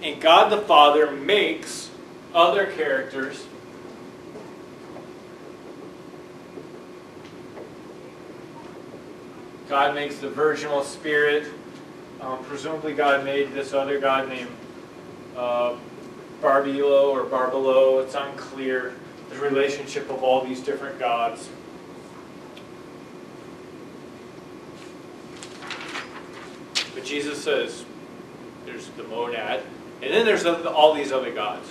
And God the Father makes other characters God makes the virginal spirit. Presumably God made this other god named Barbelo or Barbelo. It's unclear the relationship of all these different gods. But Jesus says there's the monad, and then there's all these other gods.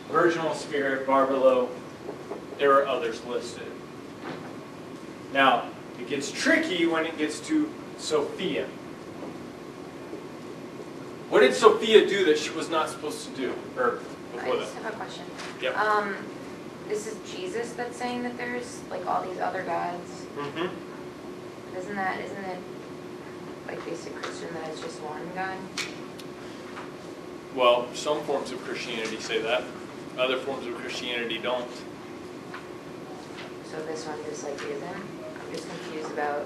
Virginal spirit, Barbelo, there are others listed. Now, it gets tricky when it gets to Sophia. What did Sophia do that she was not supposed to do? Or before I just have a question. Yep. This is Jesus that's saying that there's like all these other gods. Mm-hmm. Isn't it like basic Christian that it's just one God? Well, some forms of Christianity say that. Other forms of Christianity don't. So this one just like isn't? I'm just confused about.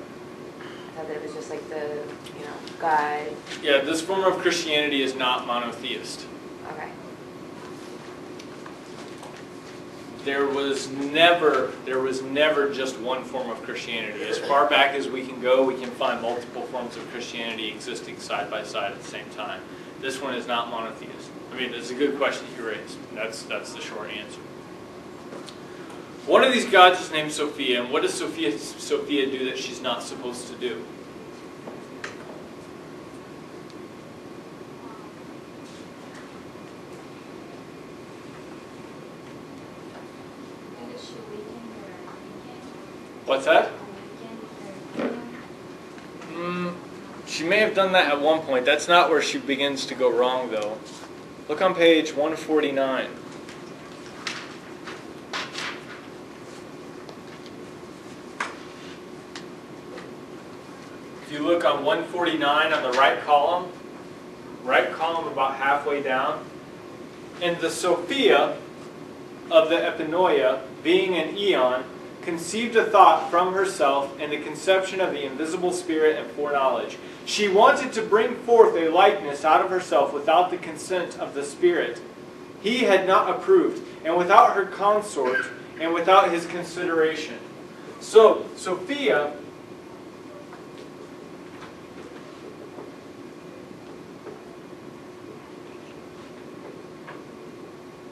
I thought that it was just like the, God. Yeah, this form of Christianity is not monotheist. Okay. There was never just one form of Christianity. As far back as we can go, we can find multiple forms of Christianity existing side by side at the same time. This one is not monotheist. I mean, it's a good question you raised. That's the short answer. One of these gods is named Sophia, and what does Sophia do that she's not supposed to do? What's that? She may have done that at one point. That's not where she begins to go wrong, though. Look on page 149. If you look on 149 on the right column about halfway down, and the Sophia of the Epinoia, being an eon, conceived a thought from herself and the conception of the invisible spirit and foreknowledge. She wanted to bring forth a likeness out of herself without the consent of the Spirit. He had not approved, and without her consort, and without his consideration. So, Sophia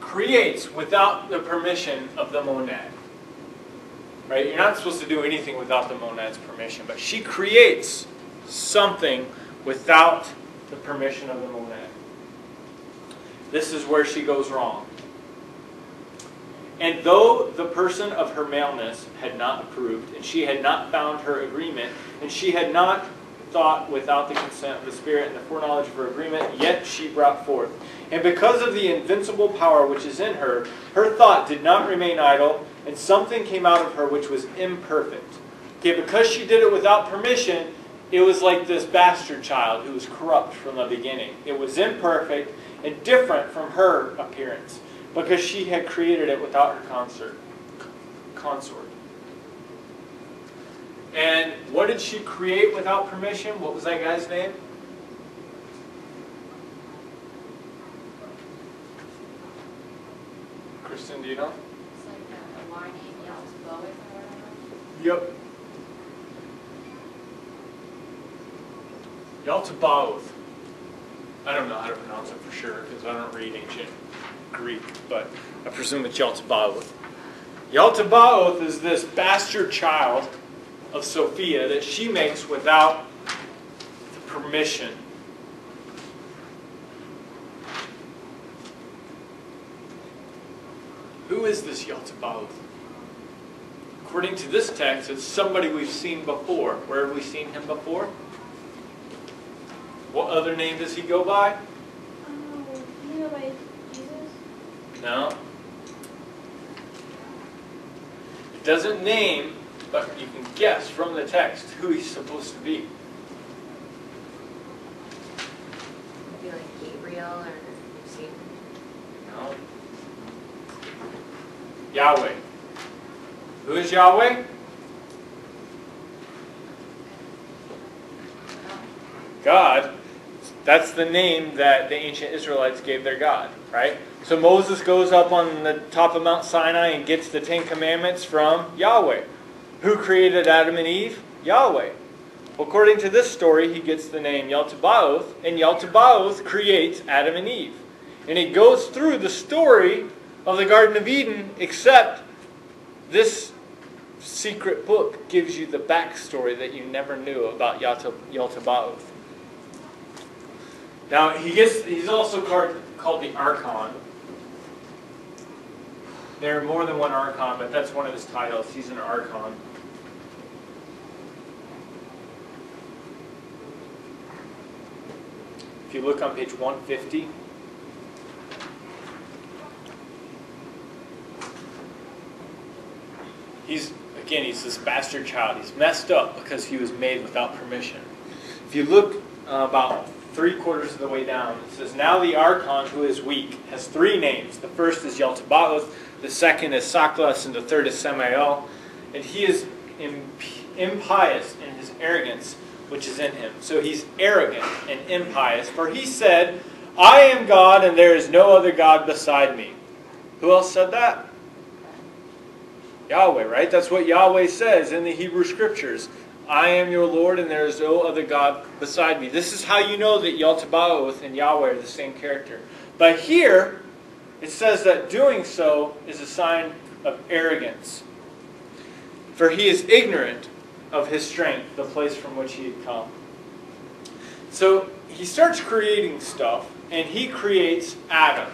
creates without the permission of the monad. Right? You're not supposed to do anything without the monad's permission, but she creates something without the permission of the monad. This is where she goes wrong. And though the person of her maleness had not approved, and she had not found her agreement, and she had not thought without the consent of the Spirit and the foreknowledge of her agreement, yet she brought forth. And because of the invincible power which is in her, her thought did not remain idle, and something came out of her which was imperfect. Okay, because she did it without permission, it was like this bastard child who was corrupt from the beginning. It was imperfect and different from her appearance, because she had created it without her consort. And what did she create without permission? What was that guy's name? Kristen, do you know? It's like a Y name, Yaltavloeth or whatever. Yep. Yaltabaoth. I don't know how to pronounce it for sure because I don't read ancient Greek, but I presume it's Yaltabaoth. Yaltabaoth is this bastard child of Sophia that she makes without the permission. Who is this Yaltabaoth? According to this text, it's somebody we've seen before. Where have we seen him before? What other name does he go by? Like Jesus? No. It doesn't name, but you can guess from the text who he's supposed to be. Maybe like Gabriel or you've seen. No. Yahweh. Who is Yahweh? God. That's the name that the ancient Israelites gave their God, right? So Moses goes up on the top of Mount Sinai and gets the Ten Commandments from Yahweh. Who created Adam and Eve? Yahweh. According to this story, he gets the name Yaltabaoth, and Yaltabaoth creates Adam and Eve. And it goes through the story of the Garden of Eden, except this secret book gives you the backstory that you never knew about Yaltabaoth. Now, he's also called the Archon. There are more than one Archon, but that's one of his titles. He's an Archon. If you look on page 150, he's this bastard child. He's messed up because he was made without permission. If you look about 3/4 of the way down, it says, now the Archon, who is weak, has 3 names. The first is Yaltabaoth, the second is Saklas, and the third is Samael. And he is impious in his arrogance, which is in him. So he's arrogant and impious. For he said, I am God, and there is no other God beside me. Who else said that? Yahweh, right? That's what Yahweh says in the Hebrew Scriptures. I am your Lord, and there is no other God beside me. This is how you know that Yaltabaoth and Yahweh are the same character. But here, it says that doing so is a sign of arrogance. For he is ignorant of his strength, the place from which he had come. So he starts creating stuff, and he creates Adam.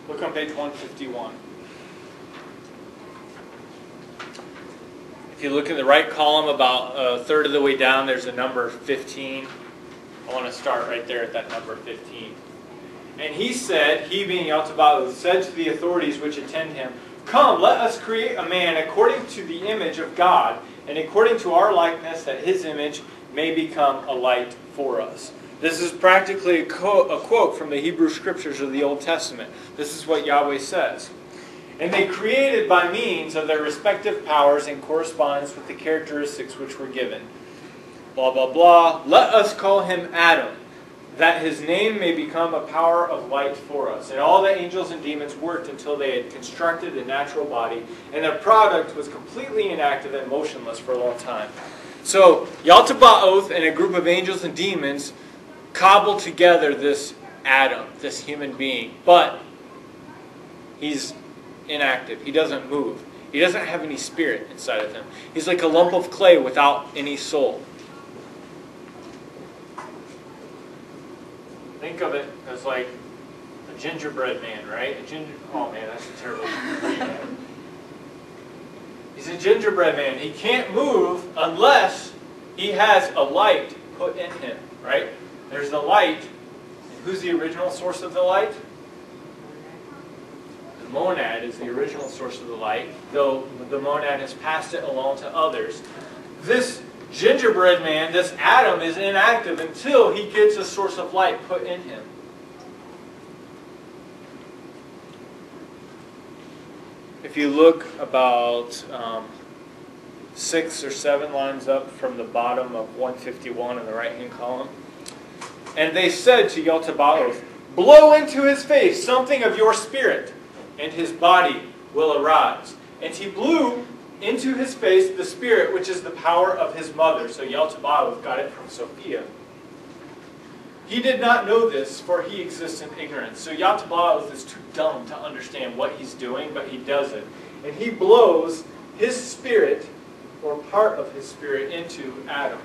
Look on page 151. If you look in the right column, about 1/3 of the way down, there's a number 15. I want to start right there at that number 15. And he said, he being Yaltabaoth, said to the authorities which attend him, come, let us create a man according to the image of God, and according to our likeness, that his image may become a light for us. This is practically a quote from the Hebrew Scriptures of the Old Testament. This is what Yahweh says. And they created by means of their respective powers in correspondence with the characteristics which were given. Blah, blah, blah. Let us call him Adam, that his name may become a power of light for us. And all the angels and demons worked until they had constructed a natural body, and their product was completely inactive and motionless for a long time. So, Yaltabaoth and a group of angels and demons cobbled together this Adam, this human being. But he's inactive. He doesn't move. He doesn't have any spirit inside of him. He's like a lump of clay without any soul. Think of it as like a gingerbread man, right? Oh man, that's a terrible name. He's a gingerbread man. He can't move unless he has a light put in him, right? There's the light. And who's the original source of the light? The monad is the original source of the light, though the monad has passed it along to others. This gingerbread man, this Adam, is inactive until he gets a source of light put in him. If you look about 6 or 7 lines up from the bottom of 151 in the right-hand column, and they said to Yaltabaoth, blow into his face something of your spirit, and his body will arise. And he blew into his face the spirit, which is the power of his mother. So Yaltabaoth got it from Sophia. He did not know this, for he exists in ignorance. So Yaltabaoth is too dumb to understand what he's doing, but he does it. And he blows his spirit, or part of his spirit, into Adam.